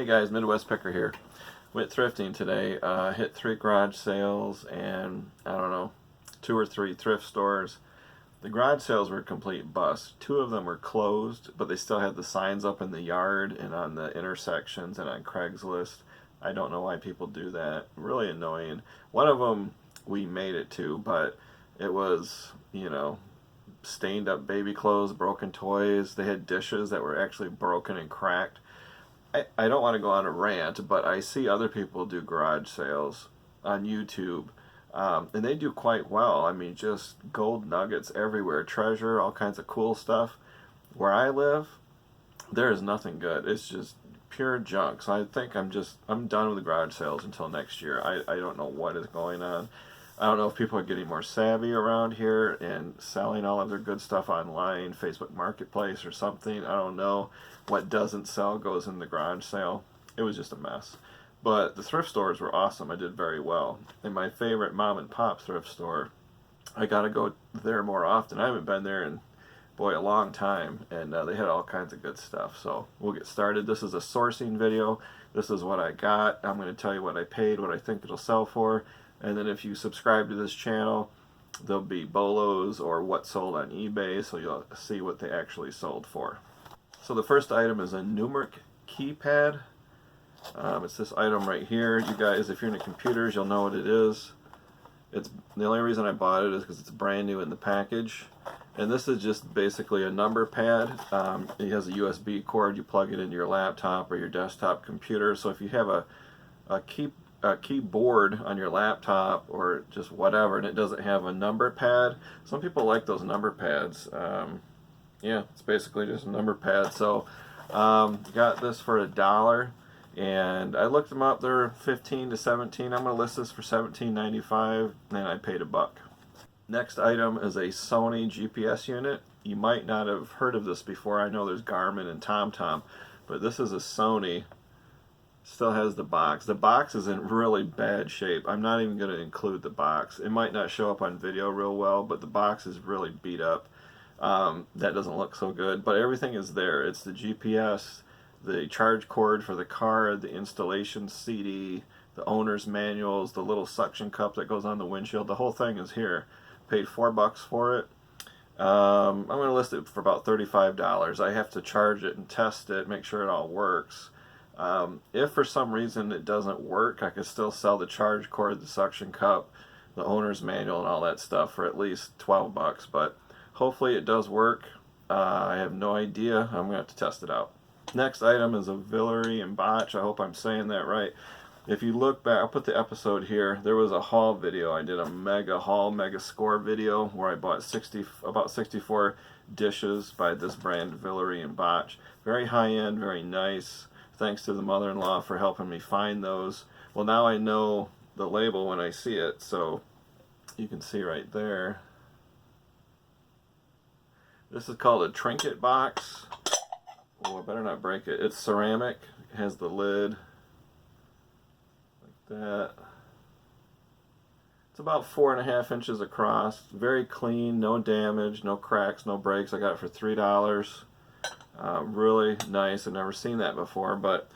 guys, Midwest Picker here. Went thrifting today. Hit 3 garage sales and I don't know, 2 or 3 thrift stores. The garage sales were a complete bust. 2 of them were closed, but they still had the signs up in the yard and on the intersections and on Craigslist. I don't know why people do that. Really annoying. One of them we made it to, but it was, you know, stained up baby clothes, broken toys. They had dishes that were actually broken and cracked. I don't want to go on a rant, but I see other people do garage sales on YouTube, and they do quite well. I mean, just gold nuggets everywhere, treasure, all kinds of cool stuff. Where I live, there is nothing good. It's just pure junk. So I think I'm done with the garage sales until next year. I don't know what is going on. I don't know if people are getting more savvy around here and selling all of their good stuff online, Facebook Marketplace or something. I don't know. What doesn't sell goes in the garage sale. It was just a mess. But the thrift stores were awesome. I did very well. And my favorite mom and pop thrift store, I got to go there more often. I haven't been there in, boy, a long time. And they had all kinds of good stuff. So we'll get started. This is a sourcing video. This is what I got. I'm going to tell you what I paid, what I think it'll sell for. And then if you subscribe to this channel, there'll be bolos or what sold on eBay, so you'll see what they actually sold for. So the first item is a numeric keypad. It's this item right here. You guys, if you're into computers, you'll know what it is. It's the only reason I bought it is because it's brand new in the package. And this is just basically a number pad. It has a USB cord. You plug it into your laptop or your desktop computer. So if you have a keyboard on your laptop or just whatever and it doesn't have a number pad, some people like those number pads. Yeah, it's basically just a number pad. So got this for $1 and I looked them up. They're 15 to 17. I'm gonna list this for $17.95 and I paid $1. Next item is a Sony GPS unit. You might not have heard of this before. I know there's Garmin and TomTom, but this is a Sony. Still has the box. The box is in really bad shape. I'm not even going to include the box. It might not show up on video real well, but the box is really beat up. That doesn't look so good, but everything is there. It's the GPS, the charge cord for the card, the installation CD, the owner's manuals, the little suction cup that goes on the windshield. The whole thing is here. Paid $4 for it. I'm going to list it for about $35. I have to charge it and test it, make sure it all works. If for some reason it doesn't work, I could still sell the charge cord, the suction cup, the owner's manual, and all that stuff for at least $12. But hopefully it does work. I have no idea. I'm going to have to test it out. Next item is a Ralli and Botch. I hope I'm saying that right. If you look back, I'll put the episode here. There was a haul video. I did a mega haul, mega score video where I bought about 64 dishes by this brand, Ralli and Botch. Very high end, very nice. Thanks to the mother-in-law for helping me find those. Well, now I know the label when I see it, so you can see right there. This is called a trinket box. Oh, I better not break it. It's ceramic. It has the lid like that. It's about 4.5 inches across. Very clean, no damage, no cracks, no breaks. I got it for $3. Really nice. I've never seen that before, but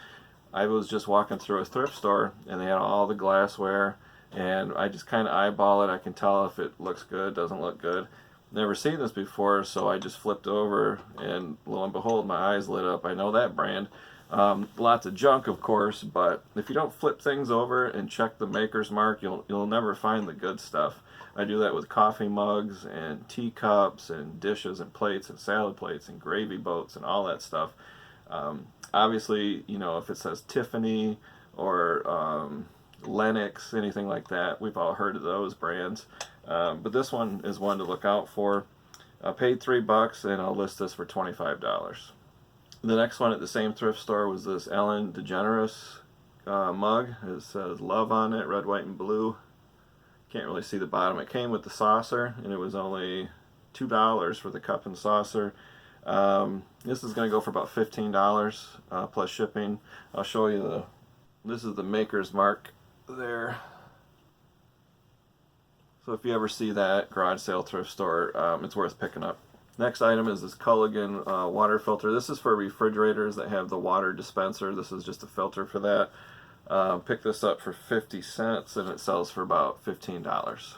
I was just walking through a thrift store and they had all the glassware and I just kind of eyeball it. I can tell if it looks good, doesn't look good. Never seen this before, so I just flipped over and lo and behold, my eyes lit up. I know that brand. Lots of junk, of course, but if you don't flip things over and check the maker's mark, you'll never find the good stuff. I do that with coffee mugs and teacups and dishes and plates and salad plates and gravy boats and all that stuff. Obviously, you know, if it says Tiffany or Lennox, anything like that, we've all heard of those brands. But this one is one to look out for. I paid $3 and I'll list this for $25. The next one at the same thrift store was this Ellen DeGeneres mug. It says love on it, red, white, and blue. Can't really see the bottom. It came with the saucer and it was only $2 for the cup and saucer. This is going to go for about $15 plus shipping. I'll show you this is the maker's mark there. So if you ever see that garage sale thrift store, it's worth picking up. Next item is this Culligan water filter. This is for refrigerators that have the water dispenser. This is just a filter for that. Picked this up for 50 cents and it sells for about $15.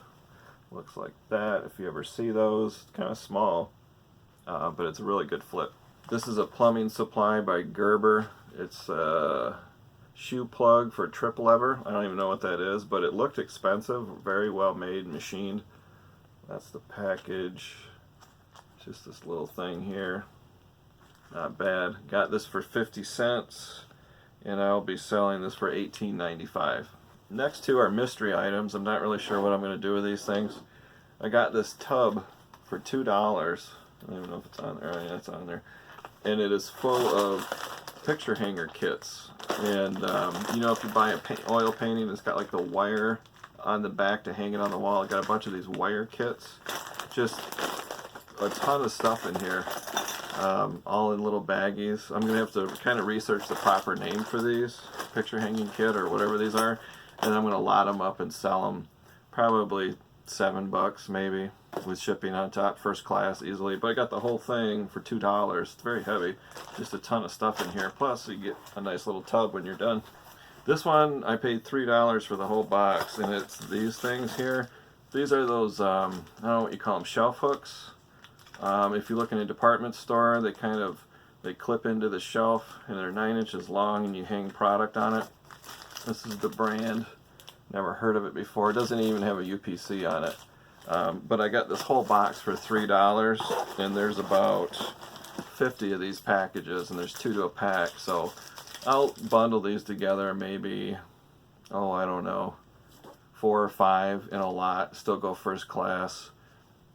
Looks like that. If you ever see those, it's kind of small, but it's a really good flip. This is a plumbing supply by Gerber. It's a shoe plug for trip lever. I don't even know what that is, but it looked expensive. Very well made, machined. That's the package. Just this little thing here. Not bad. Got this for 50 cents and I'll be selling this for $18.95. Next two are mystery items. I'm not really sure what I'm going to do with these things. I got this tub for $2. I don't even know if it's on there. Oh, yeah, it's on there. And it is full of picture hanger kits. And you know, if you buy a oil painting, it's got like the wire on the back to hang it on the wall. I got a bunch of these wire kits. Just a ton of stuff in here, all in little baggies. I'm gonna have to kind of research the proper name for these, picture hanging kit or whatever these are, and I'm gonna lot them up and sell them, probably $7 maybe, with shipping on top, first class easily. But I got the whole thing for $2. It's very heavy, just a ton of stuff in here. Plus you get a nice little tub when you're done. This one I paid $3 for the whole box, and it's these things here. These are those I don't know what you call them, shelf hooks. If you look in a department store, they clip into the shelf and they're 9 inches long and you hang product on it. This is the brand. Never heard of it before. It doesn't even have a UPC on it. But I got this whole box for $3 and there's about 50 of these packages and there's 2 to a pack. So I'll bundle these together, maybe, oh, I don't know, 4 or 5 in a lot. Still go first class.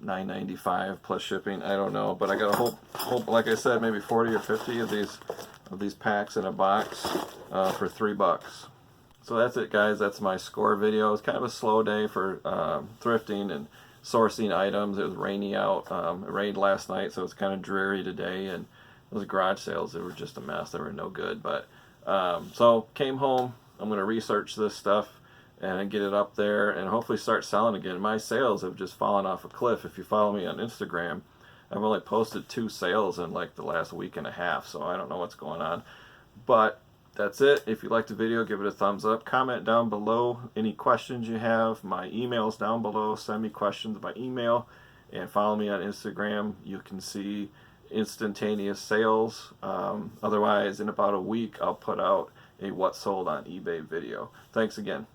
$9.95 plus shipping. I don't know, but I got a whole, like I said, maybe 40 or 50 of these packs in a box for $3. So that's it, guys. That's my score video. It's kind of a slow day for thrifting and sourcing items. It was rainy out. It rained last night, so it's kind of dreary today. And those garage sales, they were just a mess. They were no good. But so came home. I'm going to research this stuff and get it up there and hopefully start selling again. My sales have just fallen off a cliff. If you follow me on Instagram, I've only posted 2 sales in like the last week and a half, so I don't know what's going on. But that's it. If you liked the video, give it a thumbs up. Comment down below any questions you have. My email's down below. Send me questions by email and follow me on Instagram. You can see instantaneous sales. Otherwise, in about a week, I'll put out a what sold on eBay video. Thanks again.